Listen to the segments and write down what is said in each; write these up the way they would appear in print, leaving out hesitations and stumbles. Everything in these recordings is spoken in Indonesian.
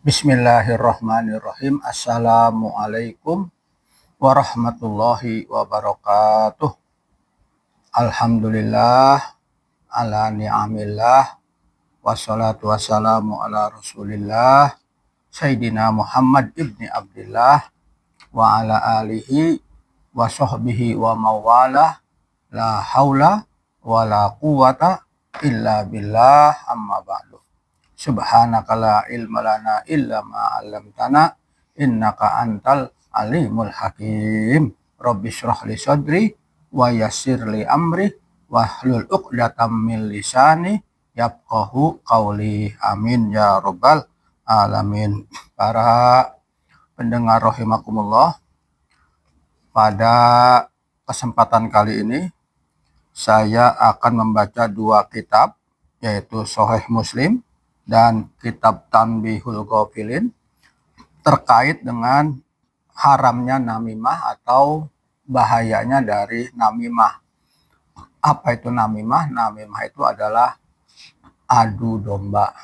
Bismillahirrahmanirrahim. Assalamualaikum warahmatullahi wabarakatuh. Alhamdulillah ala ni'amillah wassalatu wassalamu ala rasulillah Sayyidina Muhammad ibni Abdillah wa ala alihi wa sahbihi wa mawalah la haula wa la quwata illa billah amma ba'du. Subhanaka la ilma lana illa ma 'allamtana innaka antal alimul hakim. Rabbi shrah li sadri wa yassir li amri wahlul 'uqdatam min lisani yafqahu qawli. Amin ya rabbal alamin. Para pendengar rahimakumullah, pada kesempatan kali ini saya akan membaca dua kitab, yaitu Sahih Muslim dan kitab Tanbihul Ghafilin, terkait dengan haramnya namimah atau bahayanya dari namimah. Apa itu namimah? Namimah itu adalah adu domba.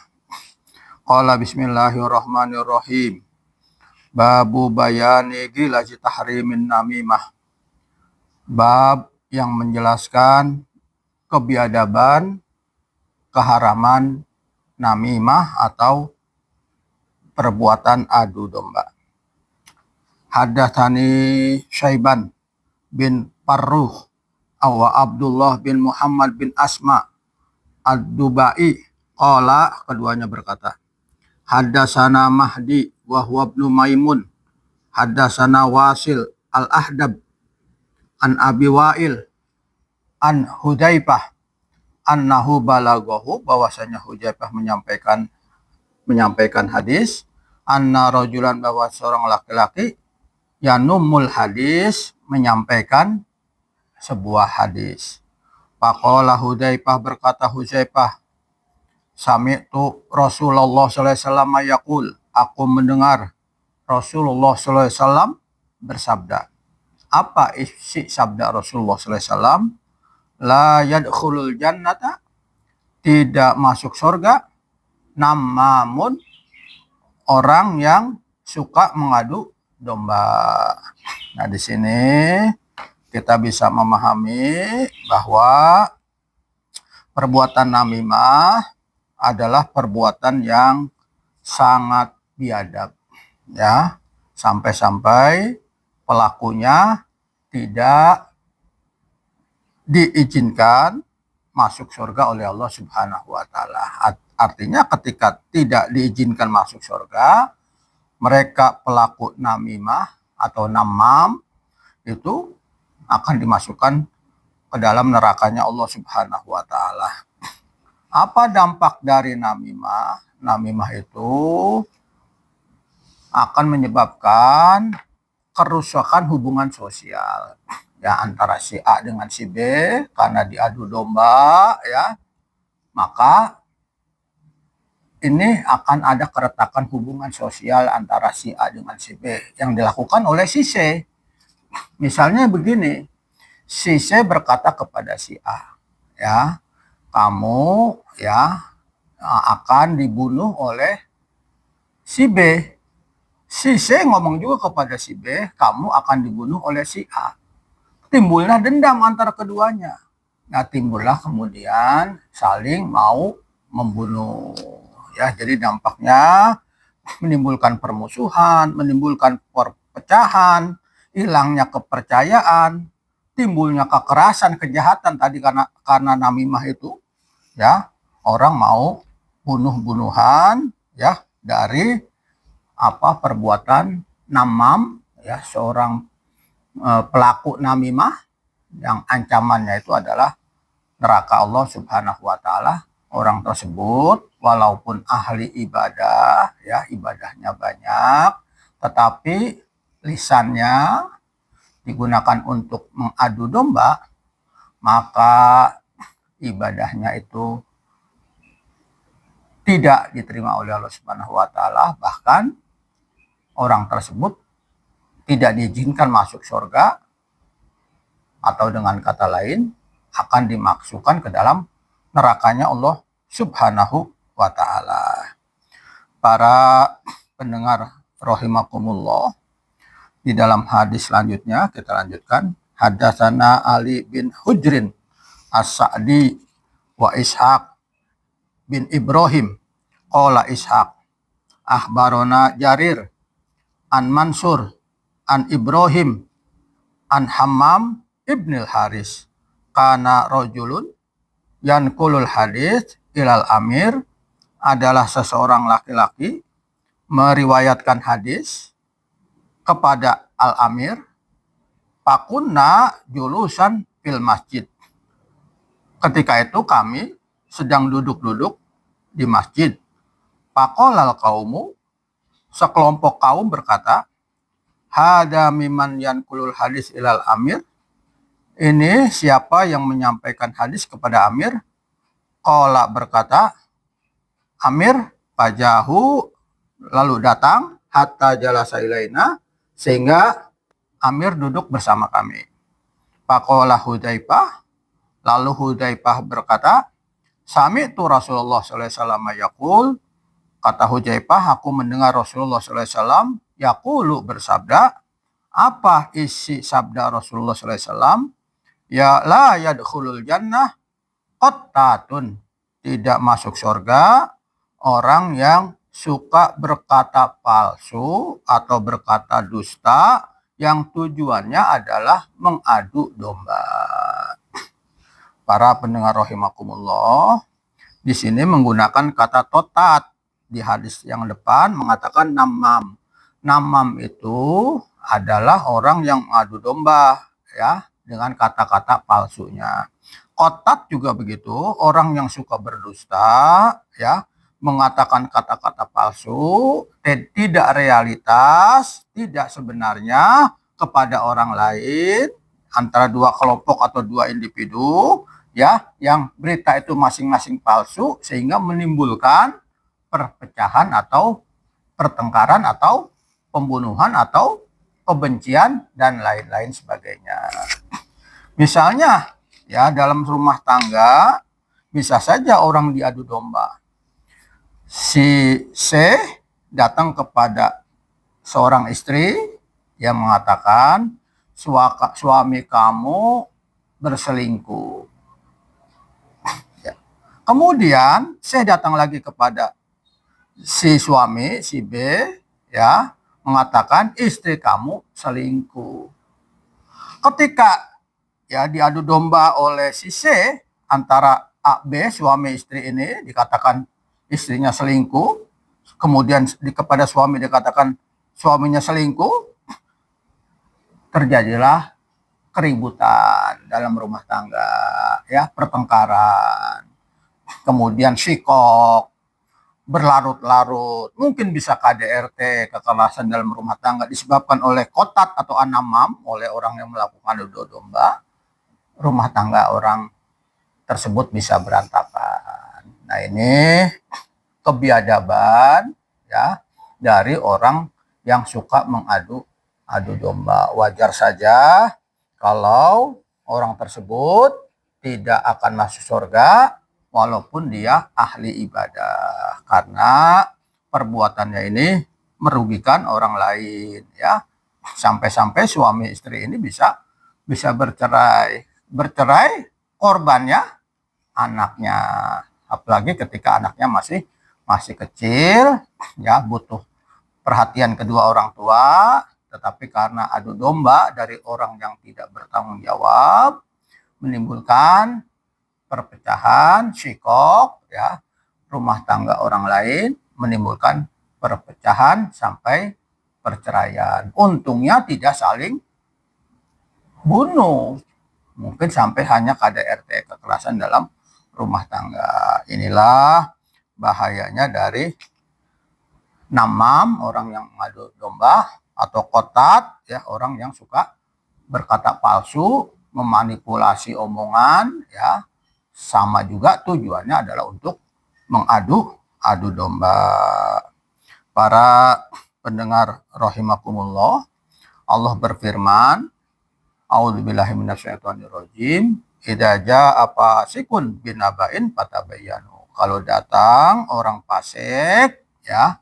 Qala bismillahirrahmanirrahim. Babu bayani gilazi tahrimin namimah. Bab yang menjelaskan kebiadaban, keharaman namimah atau perbuatan adu domba. Haddatsani Syaiban bin Farruh wa Abdullah bin Muhammad bin Asma ad-Dubai qala, keduanya berkata, haddatsana Mahdi wa huwa ibnu Maimun haddatsana Wasil al-Ahdab an Abi Wa'il an Hudzaifah annahu balaghahu, bahwasanya Hudzaifah menyampaikan hadis, anna rajulan, bahwa seorang laki-laki, yanumul hadis, menyampaikan sebuah hadis. Faqala Hudzaifah, berkata Hudzaifah, sami'tu Rasulullah sallallahu alaihi wasallam yaqul, aku mendengar Rasulullah sallallahu alaihi wasallam bersabda. Apa isi sabda Rasulullah sallallahu alaihi wasallam? La yadkhulul jannata, tidak masuk surga, namamun, orang yang suka mengadu domba. Nah, di sini kita bisa memahami bahwa perbuatan namimah adalah perbuatan yang sangat biadab, ya, sampai-sampai pelakunya tidak diizinkan masuk surga oleh Allah Subhanahu wa taala. Artinya ketika tidak diizinkan masuk surga, mereka pelaku namimah atau namam itu akan dimasukkan ke dalam nerakanya Allah Subhanahu wa taala. Apa dampak dari namimah? Namimah itu akan menyebabkan kerusakan hubungan sosial, ya, antara si A dengan si B karena diadu domba, ya, maka ini akan ada keretakan hubungan sosial antara si A dengan si B yang dilakukan oleh si C. Misalnya begini, si C berkata kepada si A, ya, kamu, ya, akan dibunuh oleh si B. Si C ngomong juga kepada si B, kamu akan dibunuh oleh si A. Timbullah dendam antara keduanya. Nah, timbullah kemudian saling mau membunuh. Ya, jadi dampaknya menimbulkan permusuhan, menimbulkan perpecahan, hilangnya kepercayaan, timbulnya kekerasan, kejahatan tadi karena namimah itu, ya, orang mau bunuh-bunuhan, ya, dari perbuatan namam, ya, seorang pelaku namimah yang ancamannya itu adalah neraka Allah Subhanahu wa taala. Orang tersebut walaupun ahli ibadah, ya, ibadahnya banyak, tetapi lisannya digunakan untuk mengadu domba, maka ibadahnya itu tidak diterima oleh Allah Subhanahu wa taala, bahkan orang tersebut tidak diizinkan masuk surga, atau dengan kata lain akan dimasukkan ke dalam nerakanya Allah Subhanahu wa taala. Para pendengar rahimakumullah, di dalam hadis selanjutnya kita lanjutkan. Hadatsana Ali bin Hujrin As-Sa'di wa Ishaq bin Ibrahim qala Ishaq akhbarona Jarir an Mansur an Ibrahim an Hammam ibnil Haris kana rajulun yanqulul hadis ilal amir, adalah seseorang laki-laki meriwayatkan hadis kepada al-amir. Pakunna julusan fil masjid, ketika itu kami sedang duduk-duduk di masjid. Faqolal qaumu, sekelompok kaum berkata, hada miman yanqulul hadis ilal amir, ini siapa yang menyampaikan hadis kepada amir? Qala, berkata amir, fajahu, lalu datang, hatta jalasa ilaina, sehingga amir duduk bersama kami. Faqala Hudzaifah, lalu Hudzaifah berkata, sami'tu Rasulullah sallallahu alaihi wasallam yaqul, kata Hudzaifah, aku mendengar Rasulullah sallallahu alaihi wasallam yaqulu, bersabda. Apa isi sabda Rasulullah sallallahu alaihi wasallam? Ya la yadkhulul jannah qattatun, tidak masuk surga orang yang suka berkata palsu atau berkata dusta yang tujuannya adalah mengadu domba. Para pendengar rahimakumullah, di sini menggunakan kata totat. Di hadis yang depan mengatakan namam. Namam itu adalah orang yang mengadu domba, ya, dengan kata-kata palsunya. Kotat juga begitu, orang yang suka berdusta, ya, mengatakan kata-kata palsu, tidak realitas, tidak sebenarnya kepada orang lain, antara dua kelompok atau dua individu, ya, yang berita itu masing-masing palsu, sehingga menimbulkan perpecahan atau pertengkaran atau pembunuhan atau kebencian dan lain-lain sebagainya. Misalnya, ya, dalam rumah tangga bisa saja orang diadu domba. Si C datang kepada seorang istri yang mengatakan suami kamu berselingkuh. Ya. Kemudian saya datang lagi kepada si suami, si B, ya, mengatakan istri kamu selingkuh. Ketika, ya, diadu domba oleh si C antara A, B, suami istri ini dikatakan istrinya selingkuh, kemudian kepada suami dikatakan suaminya selingkuh, terjadilah keributan dalam rumah tangga, ya, pertengkaran, kemudian sikok, berlarut-larut, mungkin bisa KDRT, kekerasan dalam rumah tangga disebabkan oleh kotat atau anamam, oleh orang yang melakukan adu domba, rumah tangga orang tersebut bisa berantakan. Nah, ini kebiadaban, ya, dari orang yang suka mengadu domba. Wajar saja kalau orang tersebut tidak akan masuk surga walaupun dia ahli ibadah, karena perbuatannya ini merugikan orang lain, ya. Sampai-sampai suami istri ini bisa bercerai. Bercerai korbannya anaknya. Apalagi ketika anaknya masih kecil, ya, butuh perhatian kedua orang tua, tetapi karena adu domba dari orang yang tidak bertanggung jawab menimbulkan perpecahan, sikok, ya, rumah tangga orang lain, menimbulkan perpecahan sampai perceraian. Untungnya tidak saling bunuh, mungkin sampai hanya KDRT, kekerasan dalam rumah tangga. Inilah bahayanya dari namam, orang yang mengadu domba, atau kotat, ya, orang yang suka berkata palsu, memanipulasi omongan, ya, sama juga tujuannya adalah untuk mengadu domba. Para pendengar rahimakumullah, Allah berfirman, a'udzubillahi minasyaitonirrajim, idza jaa fasikun binaba'in fatabayyanu. Kalau datang orang fasik, ya,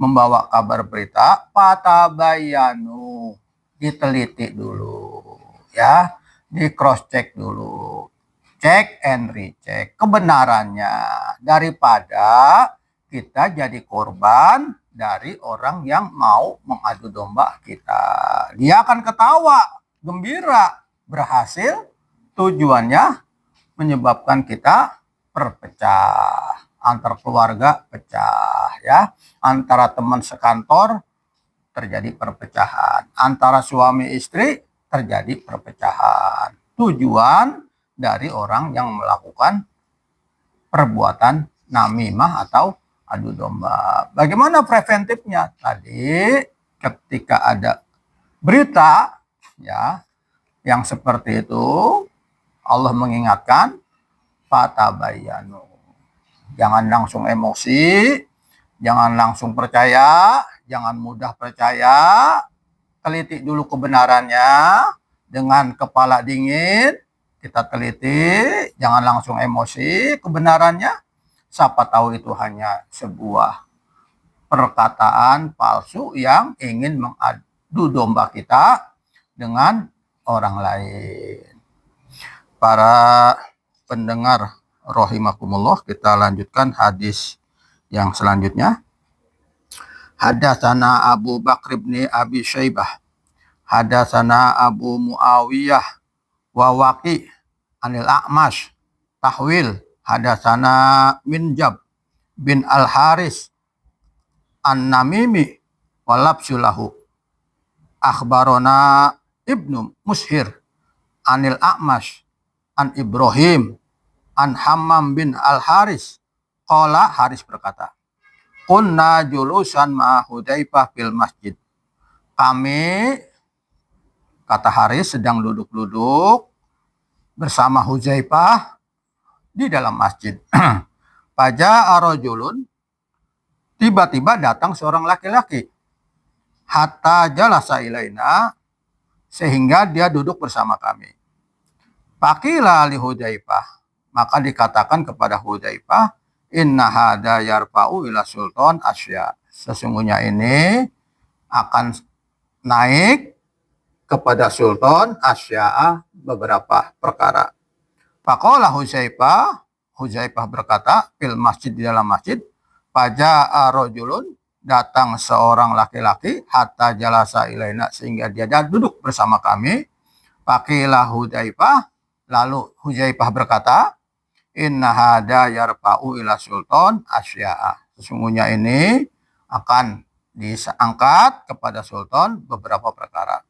membawa kabar berita, fatabayanu, diteliti dulu, ya, di cross check dulu, check and recheck kebenarannya, daripada kita jadi korban dari orang yang mau mengadu domba kita. Dia akan ketawa, gembira, berhasil, tujuannya menyebabkan kita berpecah, antar keluarga pecah, ya, antara teman sekantor terjadi perpecahan, antara suami istri terjadi perpecahan. Tujuan dari orang yang melakukan perbuatan namimah atau adu domba. Bagaimana preventifnya? Tadi ketika ada berita, ya, yang seperti itu, Allah mengingatkan, fatabayanu. Jangan langsung emosi, jangan langsung percaya, jangan mudah percaya. Teliti dulu kebenarannya dengan kepala dingin. Kita teliti, jangan langsung emosi kebenarannya. Siapa tahu itu hanya sebuah perkataan palsu yang ingin mengadu domba kita dengan orang lain. Para pendengar rahimakumullah, kita lanjutkan hadis yang selanjutnya. Hadatsana Abu Bakr bin Abi Syaibah, hadatsana Abu Muawiyah wa Waqi anil A'mash tahwil, hadatsana Minjab bin Al Haris An-Namimi walabsulahu, akhbarona Ibnu Mushir anil A'mash an Ibrahim an Hammam bin Al Haris qala, Haris berkata, kunna julusan ma Hudzaifah fil masjid. Kami, kata Haris, sedang duduk-duduk bersama Hudzaifah di dalam masjid. Faja'a rajulun, tiba-tiba datang seorang laki-laki. Hatta jalasa ilaina, sehingga dia duduk bersama kami. Faqila li Hudzaifah, maka dikatakan kepada Hudzaifah, inna hada yarfa'u ila sultan asya. Sesungguhnya ini akan naik kepada sultan asya beberapa perkara. Faqala Hudzaifah, Hudzaifah berkata, fil masjid, di dalam masjid, faja'a rajulun, datang seorang laki-laki, hatta jalasa ilaina, sehingga dia duduk bersama kami. Faqila Hudzaifah, lalu Hudzaifah berkata, inna hada yarfa'u ila sultan asya'a. Sesungguhnya ini akan diangkat kepada sultan beberapa perkara.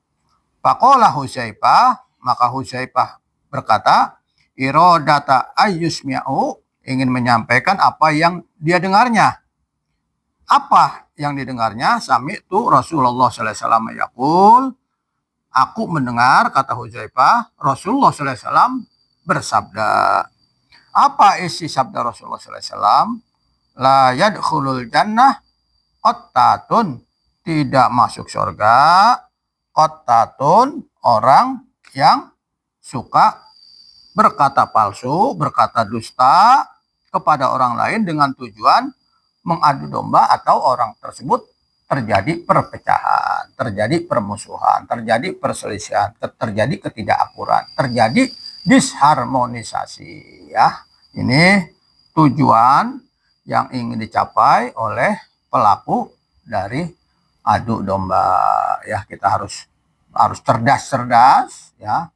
Faqala Hudzaifah, maka Hudzaifah berkata, iradata ayyusmi'u, ingin menyampaikan apa yang dia dengarnya. Apa yang didengarnya? Sami'tu Rasulullah sallallahu alaihi wasallam yaqul, aku mendengar, kata Hudzaifah, Rasulullah sallallahu alaihi wasallam bersabda. Apa isi sabda Rasulullah SAW? La yadkhulul jannah qattatun, tidak masuk surga, qattatun, orang yang suka berkata palsu, berkata dusta kepada orang lain dengan tujuan mengadu domba, atau orang tersebut terjadi perpecahan, terjadi permusuhan, terjadi perselisihan, terjadi ketidakakuran, terjadi disharmonisasi, ya. Ini tujuan yang ingin dicapai oleh pelaku dari adu domba, ya. Kita harus cerdas, ya,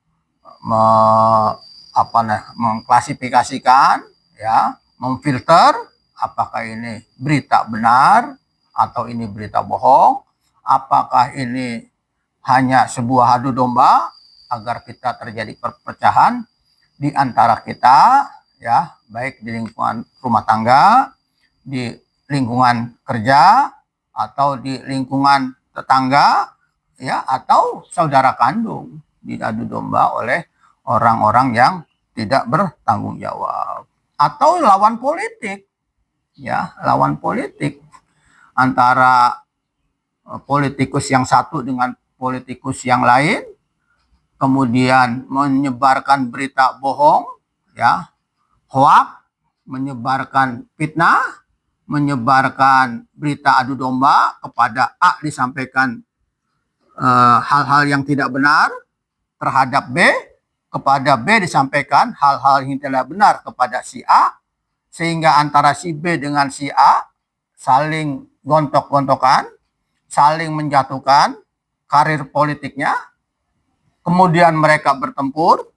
mengklasifikasikan, ya, memfilter apakah ini berita benar atau ini berita bohong, apakah ini hanya sebuah adu domba agar kita terjadi perpecahan di antara kita, ya, baik di lingkungan rumah tangga, di lingkungan kerja, atau di lingkungan tetangga, ya, atau saudara kandung diadu domba oleh orang-orang yang tidak bertanggung jawab, atau lawan politik, ya, lawan politik antara politikus yang satu dengan politikus yang lain, kemudian menyebarkan berita bohong, ya, hoax, menyebarkan fitnah, menyebarkan berita adu domba, kepada A disampaikan hal-hal yang tidak benar terhadap B, kepada B disampaikan hal-hal yang tidak benar kepada si A, sehingga antara si B dengan si A saling gontok-gontokan, saling menjatuhkan karir politiknya, kemudian mereka bertempur,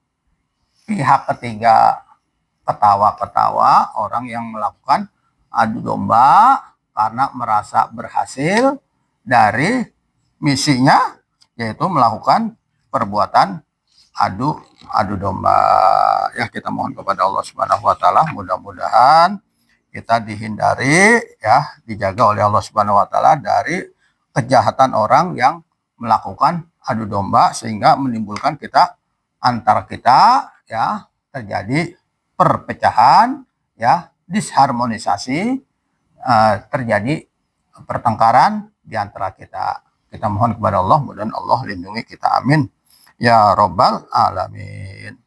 pihak ketiga ketawa-ketawa orang yang melakukan adu domba karena merasa berhasil dari misinya, yaitu melakukan perbuatan adu domba. Ya, kita mohon kepada Allah Subhanahu wa taala, mudah-mudahan kita dihindari, ya, dijaga oleh Allah Subhanahu wa taala dari kejahatan orang yang melakukan adu domba sehingga menimbulkan antara kita, ya, terjadi perpecahan, ya, disharmonisasi, terjadi pertengkaran di antara kita. Kita mohon kepada Allah, mudah-mudahan Allah lindungi kita, amin ya robbal alamin.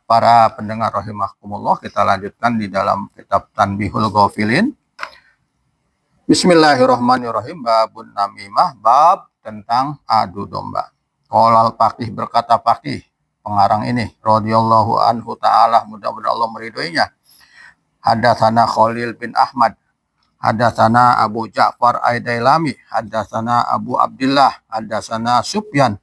Para pendengar rahimakumullah, kita lanjutkan di dalam kitab Tanbihul Ghafilin. Bismillahirrahmanirrahim. Babun namimah, bab tentang adu domba. Qolal Faqih, berkata Faqih, pengarang ini radhiyallahu anhu ta'ala, mudah-mudahan Allah meridhoinya. Hadatsana Khalil bin Ahmad, hadatsana Abu Ja'far Aidailami, hadatsana Abu Abdullah, hadatsana Sufyan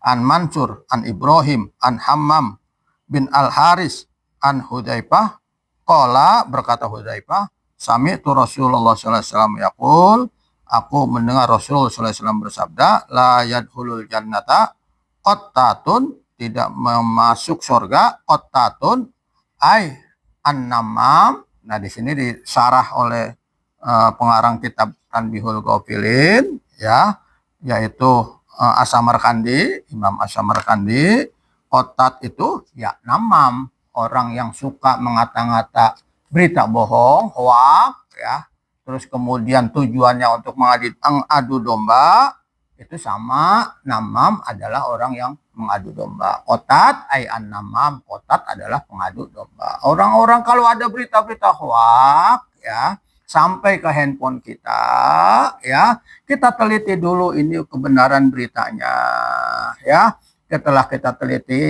an Mansur an Ibrahim an Hammam bin Al-Haris an Hudzaifah qala, berkata Hudzaifah, sami'tu Rasulullah sallallahu alaihi wasallam yaqul, aku mendengar Rasulullah sallallahu alaihi wasallam bersabda, la yadkhulul jannata qattatun, tidak masuk surga, qattatun ai an-namam. Nah, di sini disarah oleh pengarang kitab Tanbihul Ghafilin, ya, yaitu As-Samarqandi, Imam As-Samarqandi. Qattat itu ya namam, orang yang suka mengata-ngata berita bohong, hoak, ya. Terus kemudian tujuannya untuk mengadu domba, itu sama. Namam adalah orang yang mengadu domba. Qattat ay an-namam, qattat adalah pengadu domba. Orang-orang kalau ada berita-berita hoak, ya, sampai ke handphone kita, ya, kita teliti dulu ini kebenaran beritanya, ya. Setelah kita teliti,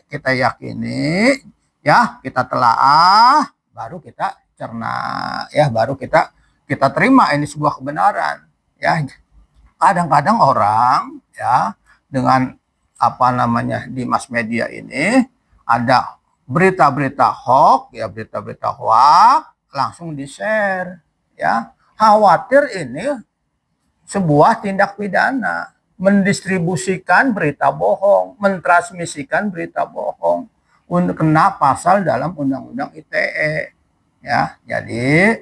kita yakini, ya, kita telaah, baru kita cerna, ya, baru kita terima ini sebuah kebenaran, ya. Kadang-kadang orang, ya, dengan apa namanya di mass media ini ada berita-berita hoax, ya, berita-berita hoax langsung di-share, ya. Khawatir ini sebuah tindak pidana, mendistribusikan berita bohong, mentransmisikan berita bohong, untuk kena pasal dalam Undang-Undang ITE, ya. Jadi,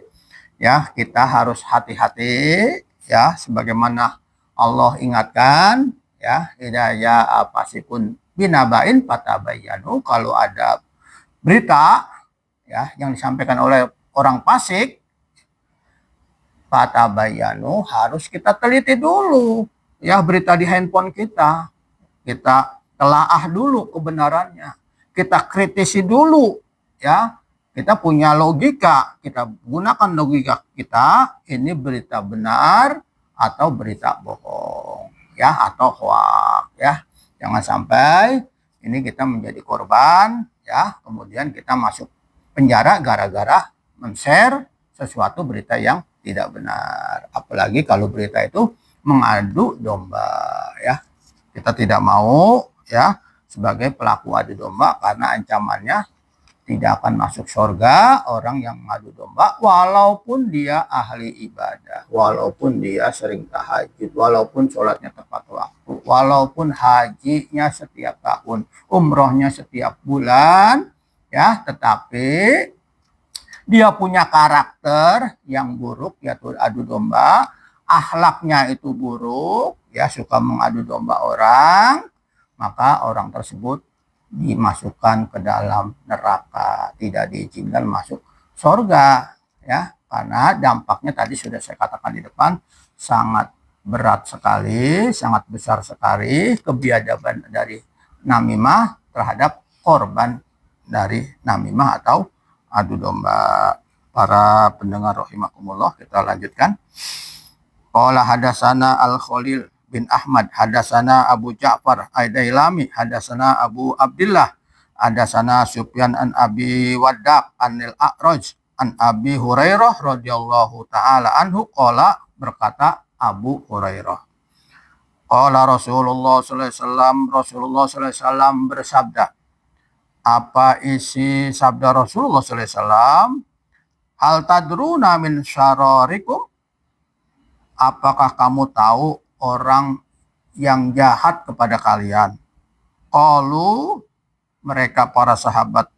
ya, kita harus hati-hati, ya, sebagaimana Allah ingatkan, ya, hidayah apapun binabain fatabayyanu, kalau ada berita, ya, yang disampaikan oleh orang fasik, fatabayyanu, harus kita teliti dulu, ya, berita di handphone kita telaah dulu kebenarannya, kita kritisi dulu, ya, kita punya logika, kita gunakan logika kita, ini berita benar atau berita bohong, ya, atau hoax, ya. Jangan sampai ini kita menjadi korban, ya, kemudian kita masuk penjara gara-gara men-share sesuatu berita yang tidak benar. Apalagi kalau berita itu mengadu domba, ya. Kita tidak mau, ya, sebagai pelaku adu domba, karena ancamannya tidak akan masuk surga orang yang mengadu domba, walaupun dia ahli ibadah, walaupun dia sering tahajud, walaupun sholatnya tepat waktu, walaupun hajinya setiap tahun, umrohnya setiap bulan, ya, tetapi dia punya karakter yang buruk, yaitu adu domba, akhlaknya itu buruk, ya, suka mengadu domba orang, maka orang tersebut dimasukkan ke dalam neraka, tidak diizinkan masuk surga, ya, karena dampaknya tadi sudah saya katakan di depan, sangat berat sekali, sangat besar sekali kebiadaban dari namimah terhadap korban dari namimah atau adu domba. Para pendengar rahimakumullah, kita lanjutkan. Qala hadasana Al-Khalil bin Ahmad, hadasana Abu Ja'far Aidailami, hadasana Abu Abdullah, hadasana Sufyan an Abi Waddaq anil A'raj an Abi Hurairah radhiyallahu taala anhu qala, berkata Abu Hurairah, qala Rasulullah sallallahu alaihi wasallam, Rasulullah sallallahu alaihi wasallam bersabda. Apa isi sabda Rasulullah sallallahu alaihi wasallam? Hal tadruna min syararikum? Apakah kamu tahu orang yang jahat kepada kalian? Qalu, mereka para sahabat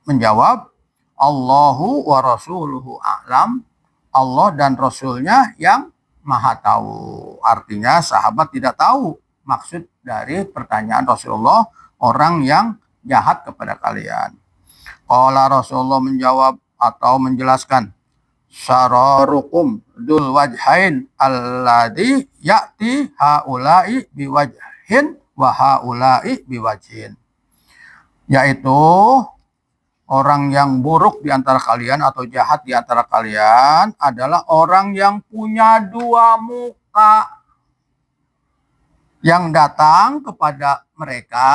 menjawab, Allahu wa rasuluhu a'lam. Allah dan Rasulnya yang maha tahu. Artinya sahabat tidak tahu maksud dari pertanyaan Rasulullah, orang yang jahat kepada kalian. Qala, Rasulullah menjawab atau menjelaskan, syararukum dul wajhain alladhi ya'ti haula'i biwajhin wa haula'i biwajhin. Yaitu orang yang buruk di antara kalian atau jahat di antara kalian adalah orang yang punya dua muka, yang datang kepada mereka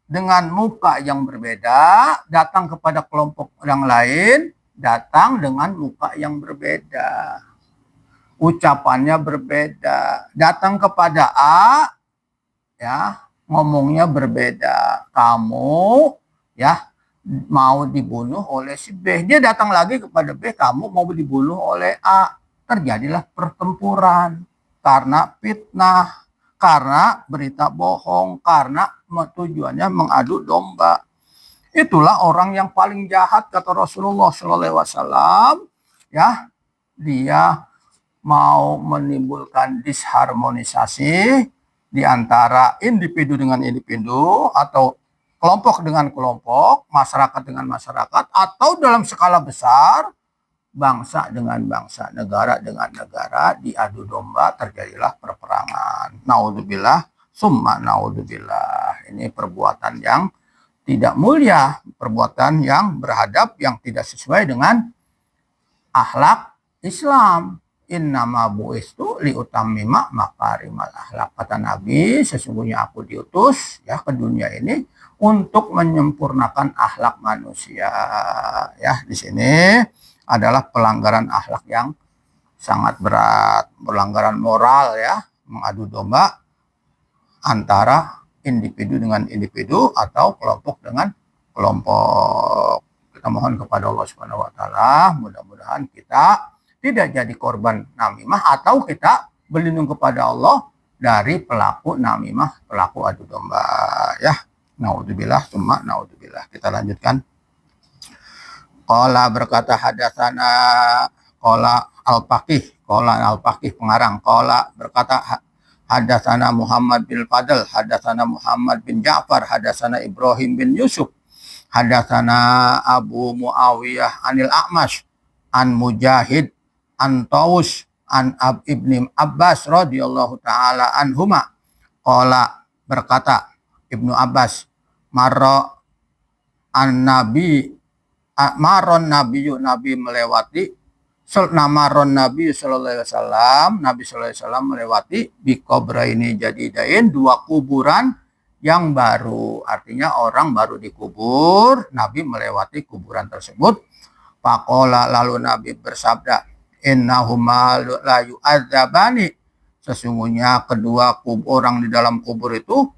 dengan muka yang berbeda, datang kepada kelompok yang lain, datang dengan muka yang berbeda. Ucapannya berbeda. Datang kepada A, ya, ngomongnya berbeda. Kamu, ya, mau dibunuh oleh si B. Dia datang lagi kepada B, kamu mau dibunuh oleh A. Terjadilah pertempuran karena fitnah, karena berita bohong, karena tujuannya mengadu domba. Itulah orang yang paling jahat, kata Rasulullah SAW. Ya, dia mau menimbulkan disharmonisasi di antara individu dengan individu, atau kelompok dengan kelompok, masyarakat dengan masyarakat, atau dalam skala besar, bangsa dengan bangsa, negara dengan negara, diadu domba, terjadilah perperangan. Naudzubillah, summa naudzubillah. Ini perbuatan yang tidak mulia, perbuatan yang berhadap, yang tidak sesuai dengan akhlak Islam. Innama bu'istu liutammima makarimal akhlak. Kata Nabi, sesungguhnya aku diutus ya ke dunia ini untuk menyempurnakan akhlak manusia. Ya, di sini adalah pelanggaran akhlak yang sangat berat, pelanggaran moral, ya, mengadu domba antara individu dengan individu atau kelompok dengan kelompok. Kita mohon kepada Allah Subhanahu wa taala, mudah-mudahan kita tidak jadi korban namimah, atau kita berlindung kepada Allah dari pelaku namimah, pelaku adu domba, ya. Naudzubillah, summa naudzubillah. Kita lanjutkan. Qala, berkata hadatsana, qala al-Faqih pengarang, qala berkata hadatsana Muhammad bin Fadl, hadatsana Muhammad bin Ja'far, hadatsana Ibrahim bin Yusuf, hadatsana Abu Muawiyah anil A'mash an Mujahid an Tawus an Ibni Abbas radhiyallahu taala anhuma. Qala, berkata Ibnu Abbas, marra an-nabi, maron nabiyyu, nabi melewati, namaron nabi sallallahu alaihi wasallam, nabi sallallahu alaihi wasallam melewati biqabraini jadidain, dua kuburan yang baru. Artinya orang baru dikubur, nabi melewati kuburan tersebut. Faqala, lalu nabi bersabda, innahuma la yu'adzabani, sesungguhnya kedua orang di dalam kubur itu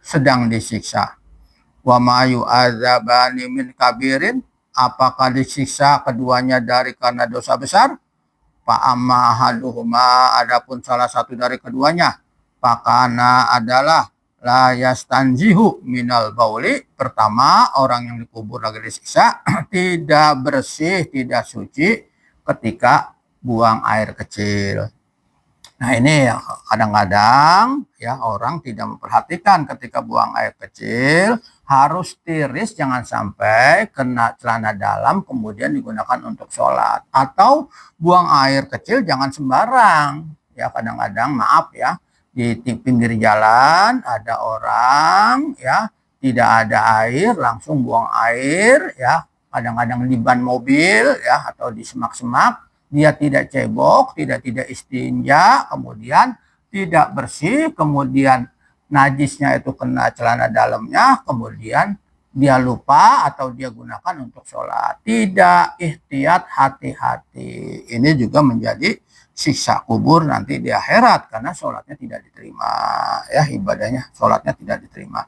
sedang disiksa. Wa ma yu'adzabani min kabirin, apakah disiksa keduanya dari karena dosa besar? Fa amma ahaduhuma, adapun salah satu dari keduanya, fakana adalah la yastanjihu minal bauli, pertama orang yang dikubur lagi disiksa tidak bersih, tidak suci ketika buang air kecil. Nah, ini kadang-kadang ya orang tidak memperhatikan ketika buang air kecil, harus tiris, jangan sampai kena celana dalam kemudian digunakan untuk sholat. Atau buang air kecil jangan sembarang. Ya, kadang-kadang maaf ya, di pinggir jalan ada orang ya tidak ada air, langsung buang air ya kadang-kadang di ban mobil ya atau di semak-semak, dia tidak cebok, tidak istinja, kemudian tidak bersih, kemudian najisnya itu kena celana dalamnya, kemudian dia lupa atau dia gunakan untuk sholat. Tidak ihtiyat, hati-hati. Ini juga menjadi siksa kubur nanti di akhirat karena sholatnya tidak diterima, ya ibadahnya, sholatnya tidak diterima.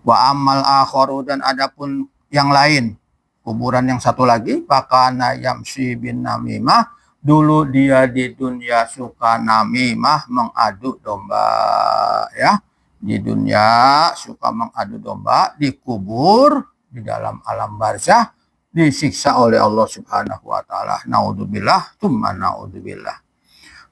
Wa amal akharu, dan adapun yang lain, kuburan yang satu lagi, pakana yamsi bin namimah, dulu dia di dunia suka namimah, mengadu domba, ya di dunia suka mengadu domba, dikubur di dalam alam barzah disiksa oleh Allah Subhanahu wa taala. Naudzubillah, tsumma naudzubillah.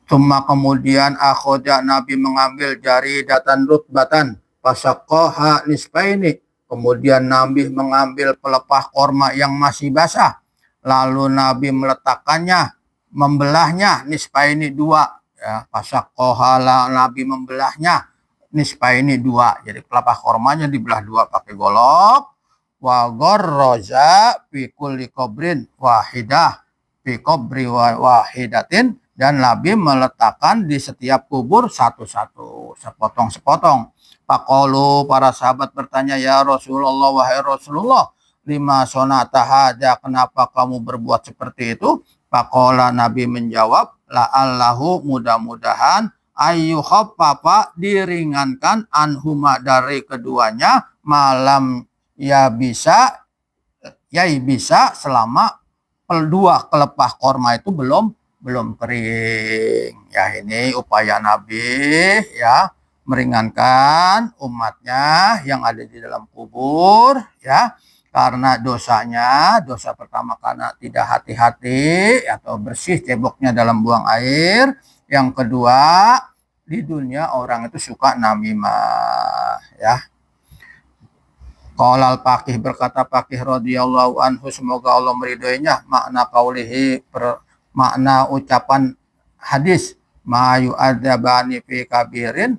Tsumma kemudian akhoda, Nabi mengambil jari datan rutbatan fasaqqaha nisfaini. Kemudian Nabi mengambil pelepah korma yang masih basah, lalu Nabi meletakkannya, membelahnya nisfaini dua, ya fasaqqaha, Nabi membelahnya nisfaini dua. Jadi pelepah kormanya dibelah dua pakai golok. Wa gharraza fi kulli qabrin wahidah fi qabri wahidatin, dan Nabi meletakkan di setiap kubur satu-satu, sepotong-sepotong. Faqalu, para sahabat bertanya, ya Rasulullah, wahai Rasulullah, lima sonata hada, kenapa kamu berbuat seperti itu? Faqala, Nabi menjawab, la'allahu, mudah-mudahan, ayyukhaffafa, diringankan, anhuma, dari keduanya, malam ya bisa selama dua kelepah korma itu belum kering. Ya ini upaya Nabi ya meringankan umatnya yang ada di dalam kubur, ya karena dosanya, dosa pertama karena tidak hati-hati atau bersih ceboknya dalam buang air. Yang kedua, di dunia orang itu suka namimah, ya. Qala al-Faqih, berkata Faqih radhiyallahu anhu, semoga Allah meridhoinya, makna qaulihi, makna ucapan hadis, ma yu'adzabani fi kabirin,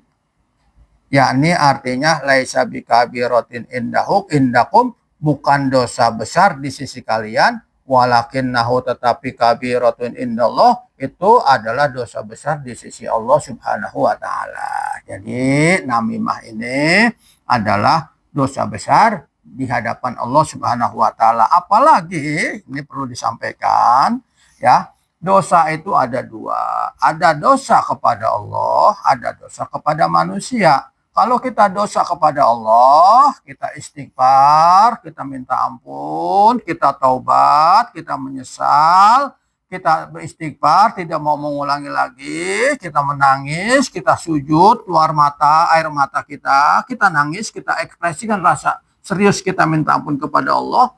yakni artinya laisa bi kabiratin indakum, bukan dosa besar di sisi kalian, walakinnahu, tetapi kabiratun indallah, itu adalah dosa besar di sisi Allah Subhanahu wa taala. Jadi namimah ini adalah dosa besar di hadapan Allah Subhanahu wa taala. Apalagi ini perlu disampaikan, ya. Dosa itu ada dua. Ada dosa kepada Allah, ada dosa kepada manusia. Kalau kita dosa kepada Allah, kita istighfar, kita minta ampun, kita taubat, kita menyesal, kita beristighfar, tidak mau mengulangi lagi, kita menangis, kita sujud, keluar mata, air mata kita nangis, kita ekspresikan rasa serius, kita minta ampun kepada Allah.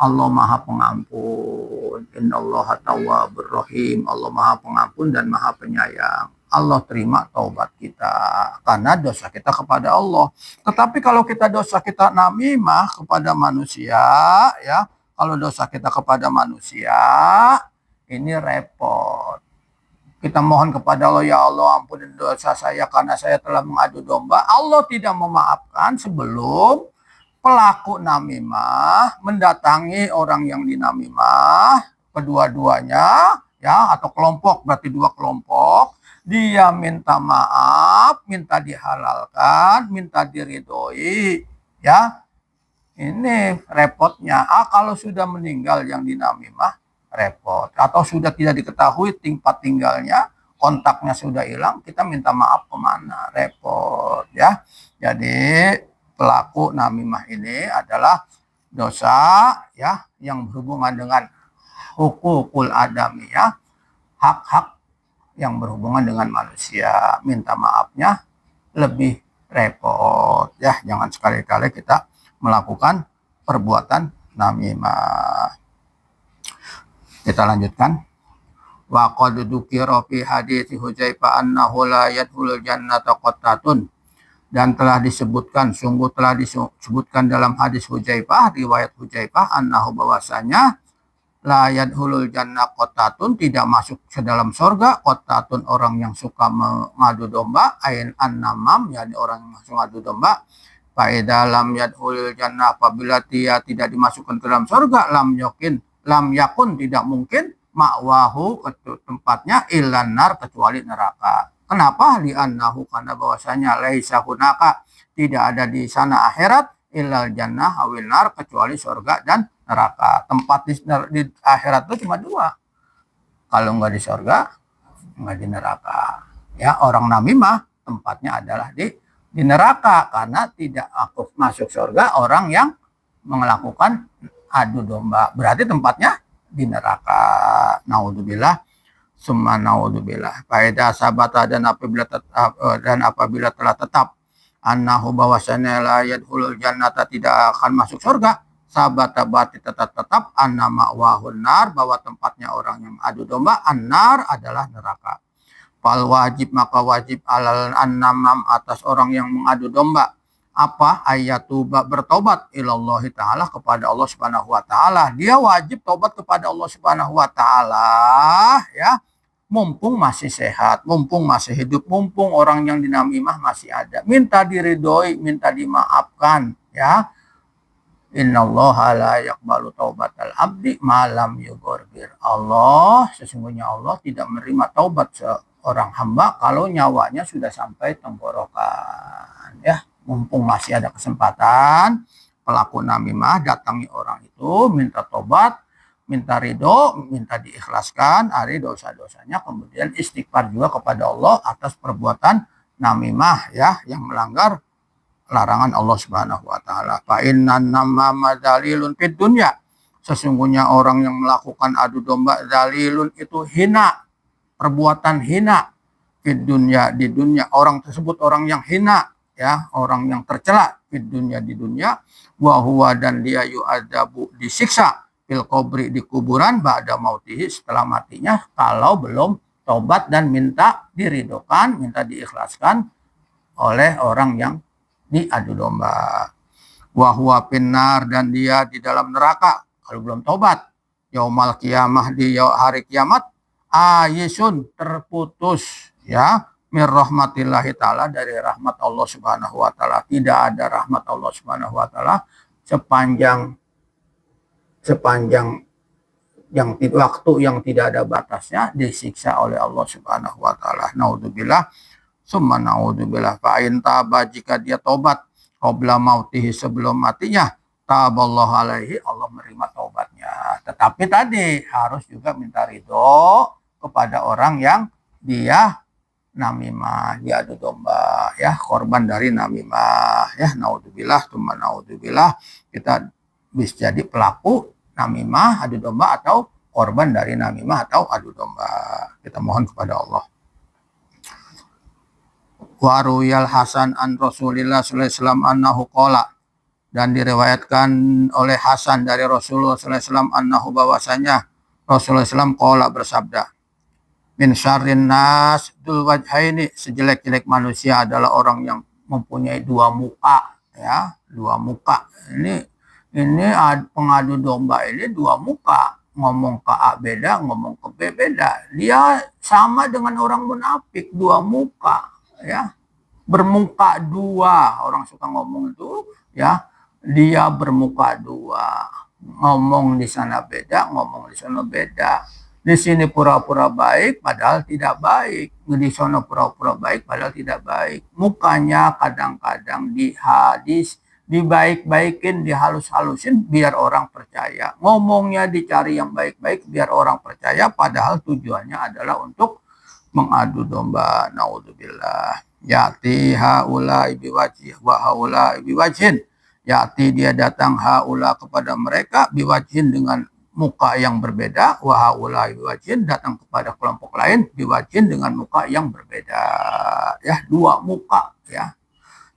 Allah Maha Pengampun. Innallaha tawwabur rahim. Allah Maha Pengampun dan Maha Penyayang. Allah terima taubat kita karena dosa kita kepada Allah. Tetapi kalau kita dosa kita namimah kepada manusia, ya, kalau dosa kita kepada manusia, ini repot. Kita mohon kepada Allah, ya Allah ampunin dosa saya karena saya telah mengadu domba. Allah tidak memaafkan sebelum pelaku namimah mendatangi orang yang dinamimah, kedua-duanya, ya, atau kelompok, berarti dua kelompok. Dia minta maaf, minta dihalalkan, minta diridhoi, ya. Ini repotnya. Kalau sudah meninggal yang dinamimah, repot. Atau sudah tidak diketahui tempat tinggalnya, kontaknya sudah hilang, kita minta maaf kemana? Repot, ya. Jadi pelaku namimah ini adalah dosa, ya, yang berhubungan dengan hukukul adami, ya, hak-hak yang berhubungan dengan manusia. Minta maafnya lebih repot, ya. Jangan sekali-kali kita melakukan perbuatan namimah. Kita lanjutkan. Wa qad dzukira fi hadits Hudzaifah annahu la yadkhulul jannata qattatun, dan telah disebutkan, sungguh telah disebutkan dalam hadis Hudzaifah, riwayat Hudzaifah, annahu, bahwasanya, la yadkhulul jannah qattatun, tidak masuk ke dalam surga, qattatun, orang yang suka mengadu domba, ain an-namam, yakni orang yang suka mengadu domba, Faida lam yadkhulul jannah, apabila dia tidak dimasukkan ke dalam surga, lam yakun tidak mungkin ma'wahu tempatnya ilan nar kecuali neraka. Kenapa? Li'annahu karena bahwasanya laisa hunaka tidak ada di sana akhirat ilal jannah awil nar kecuali surga dan neraka. Tempat di akhirat itu cuma dua. Kalau nggak di surga, nggak di neraka. Ya, orang namimah tempatnya adalah di neraka karena tidak masuk surga orang yang melakukan adu domba. Berarti tempatnya di neraka. Naudzubillah, summa naudzubillah. Faedah sabata dan apabila telah tetap annahu bahwasanya la yadkhulul jannata tidak akan masuk surga, sabata berarti tetap anna ma'wahun nar bahwa tempatnya orang yang adu domba annar adalah neraka. Fal wajib maka wajib alal annamam atas orang yang mengadu domba apa ayatuba bertobat ilallah taala kepada Allah Subhanahu wa taala. Dia wajib tobat kepada Allah Subhanahu wa taala ya. Mumpung masih sehat, mumpung masih hidup, mumpung orang yang dinamimah masih ada. Minta diridhoi, minta dimaafkan ya. Innallaha la yaqbalu taubatal abdi malam yughfir. Allah sesungguhnya Allah tidak menerima taubat seorang hamba kalau nyawanya sudah sampai tenggorokan ya. Mumpung masih ada kesempatan, pelaku namimah datangi orang itu, minta tobat, minta ridho, minta diikhlaskan dari dosa-dosanya, kemudian istighfar juga kepada Allah atas perbuatan namimah ya yang melanggar larangan Allah Subhanahu wa taala. Fa innan namama dalilun fid dunya. Sesungguhnya orang yang melakukan adu domba dalilun itu hina, perbuatan hina fid dunya di dunia. Orang tersebut orang yang hina ya, orang yang tercela di dunia wa huwa dan dia yu'adzabu disiksa fil qabri di kuburan ba'da mautihi setelah matinya kalau belum tobat dan minta diridhokan, minta diikhlaskan oleh orang yang diadu domba. Wa huwa finnar dan dia di dalam neraka kalau belum tobat. Yaumal qiyamah di hari kiamat ayisun terputus ya mir rahmatillahi ta'ala dari rahmat Allah Subhanahu wa ta'ala. Tidak ada rahmat Allah Subhanahu wa ta'ala sepanjang yang waktu yang tidak ada batasnya disiksa oleh Allah Subhanahu wa ta'ala. Naudzubillah summa naudzubillah. Fa in taba jika dia tobat qabla mautihi sebelum matinya taballahu alaihi Allah menerima taubatnya. Tetapi tadi harus juga minta ridho kepada orang yang dia namimah, dia adu domba ya, korban dari namimah ya. Naudzubillah summa naudzubillah, kita bisa jadi pelaku namimah, adu domba atau korban dari namimah atau adu domba. Kita mohon kepada Allah. Wa ruwiyal Hasan an Rasulillah sallallahu alaihi wasallam annahu qala, dan diriwayatkan oleh Hasan dari Rasulullah sallallahu alaihi wasallam annahu bahwasanya Rasulullah sallallahu qala bersabda, min syarrin nas dzul wajhaini, sejelek-jelek manusia adalah orang yang mempunyai dua muka ya, dua muka. Ini pengadu domba ini dua muka, ngomong ke A beda, ngomong ke B beda. Dia sama dengan orang munafik, dua muka ya, bermuka dua. Orang suka ngomong itu ya, dia bermuka dua, ngomong di sana beda, ngomong di sana beda. Di sini pura-pura baik padahal tidak baik, di sana pura-pura baik padahal tidak baik. Mukanya kadang-kadang dibaik-baikin, dihalus-halusin biar orang percaya. Ngomongnya dicari yang baik-baik biar orang percaya, padahal tujuannya adalah untuk mengadu domba. Naudzubillah. Yati haula biwajih wa haula biwajhin. Yati dia datang haula kepada mereka biwajhin dengan muka yang berbeda, wa haula biwajhin datang kepada kelompok lain biwajhin dengan muka yang berbeda. Ya, dua muka ya.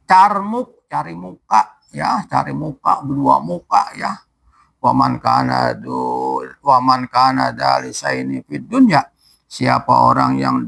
Carmuk, cari muka ya, cari muka, dua muka ya. Waman kana dalisaini fid dunya, siapa orang yang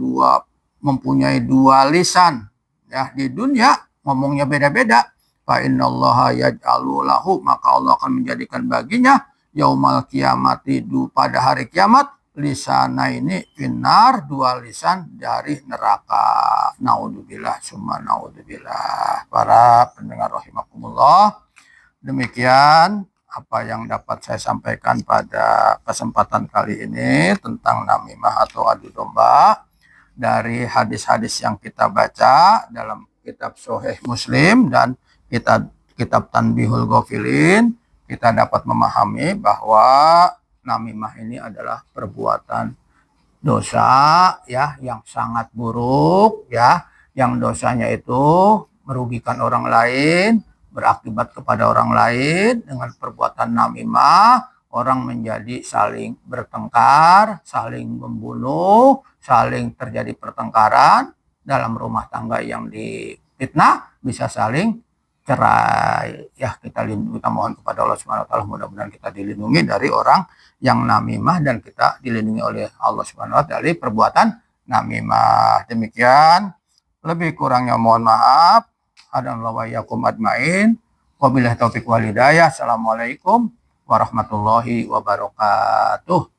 mempunyai dua lisan ya di dunia, ngomongnya beda-beda, fa innallaha yaj'alu lahu, maka Allah akan menjadikan baginya yaumal qiyamati pada hari kiamat lisana ini finnar, 2 lisan dari neraka. Naudzubillah summa naudzubillah. Para pendengar rahimakumullah, demikian apa yang dapat saya sampaikan pada kesempatan kali ini tentang namimah atau adu domba dari hadis-hadis yang kita baca dalam kitab Sahih Muslim dan kitab Tanbihul Ghafilin. Kita dapat memahami bahwa namimah ini adalah perbuatan dosa ya yang sangat buruk ya, yang dosanya itu merugikan orang lain, berakibat kepada orang lain. Dengan perbuatan namimah orang menjadi saling bertengkar, saling membunuh, saling terjadi pertengkaran dalam rumah tangga yang difitnah, bisa saling cerai. Ya, kita mohon kepada Allah Subhanahu wa taala, mudah-mudahan kita dilindungi dari orang yang namimah dan kita dilindungi oleh Allah Subhanahu wa taala dari perbuatan namimah. Demikian, lebih kurangnya mohon maaf. Hadanallahu wa iyyakum ajmain. Wabillahi taufik wal hidayah. Assalamualaikum warahmatullahi wabarakatuh.